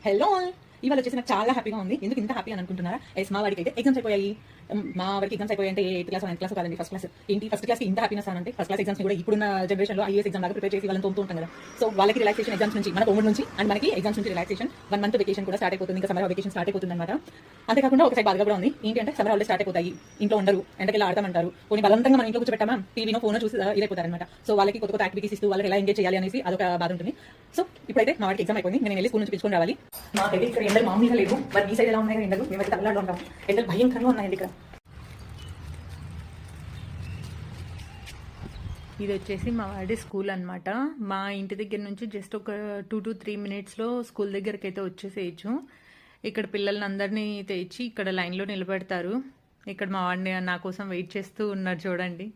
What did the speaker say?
Hello, ఇవాళ వచ్చేసి నాకు చాలా హ్యాపీగా ఉంది. ఎందుకు ఇంత హ్యాపీ అని అనుకుంటున్నారా? మా వాడికి అయితే ఎగ్జామ్స్ అయిపోయాయి. మా వాడికి ఎగ్జామ్స్ అయిపోయి అంటే 8th క్లాస్ 9th క్లాస్ కాదండి, ఫస్ట్ క్లాస్. ఏంటి ఫస్ట్ క్లాస్కి ఇంత హ్యాపీనెస్ అంటే ఫస్ట్ క్లాస్ ఎగ్జామ్స్ కూడా ఇప్పుడున్న జనరేషన్లో ఐఏఎస్ ఎగ్జామ్ లాగా ప్రిపేర్ చేసి వాళ్ళని తోముతూ ఉంటాం కదా. సో వాళ్ళకి రిలాక్సేషన్ ఎగ్జామ్స్ నుంచి, మన హోమ్ నుంచి అండ్ మనకి ఎగ్జామ్స్ నుంచి రిలాక్సేషన్ 1 month వెకేషన్ కూడా స్టార్ట్ అయిపోతుంది. ఇంకా సమ్మర్ వెకేషన్ స్టార్ట్ అయిపోతుంది అనమాట. అంతేకాకుండా ఒకసారి బాగా కూడా ఉంది. ఏంటి అంటే సమ్మర్ హాలిడేస్ స్టార్ట్ అయిపోతాయి, ఇంట్లో ఉండరు, ఎండకెళ్ళి ఆడతామంటారు. కొన్ని బలవంతంగా మన ఇంట్లో కూర్చోబెట్టామా, టీవీనో ఫోనో చూసి ఇదైపోతారు అనమాట. సో వాళ్ళకి కొత్త కొత్త యాక్టివిటీస్ ఇస్తూ వాళ్ళకి ఎలా ఎంగేజ్ చేయాలి అనేసి అదొక బాధ ఉంటుంది. సో ఇప్పుడైతే మా వాడికి ఎగ్జామ్ అయిపోయింది, నేను వెళ్ళి స్కూల్ నుంచి పిలుచుకొని రావాలి. మాకైతే ఇక్కడ ఎండలు మామూలుగా లేవు. మరి ఈ సైడ్ ఎలా ఉన్నాయి ఎండలు? మేమైతే తమిళనాడులో ఉంటాం, ఎండలు భయంకరంగా ఉన్నాయండి ఇక్కడ. ఇది వచ్చేసి మా వాడి స్కూల్ అనమాట. మా ఇంటి దగ్గర నుంచి జస్ట్ ఒక 2 to 3 minutesలో స్కూల్ దగ్గరికి అయితే వచ్చేసేయచ్చు. ఇక్కడ పిల్లల్ని అందరినీ తెచ్చి ఇక్కడ లైన్లో నిలబెడతారు. ఇక్కడ మా వాడిని నా కోసం వెయిట్ చేస్తూ ఉన్నారు చూడండి.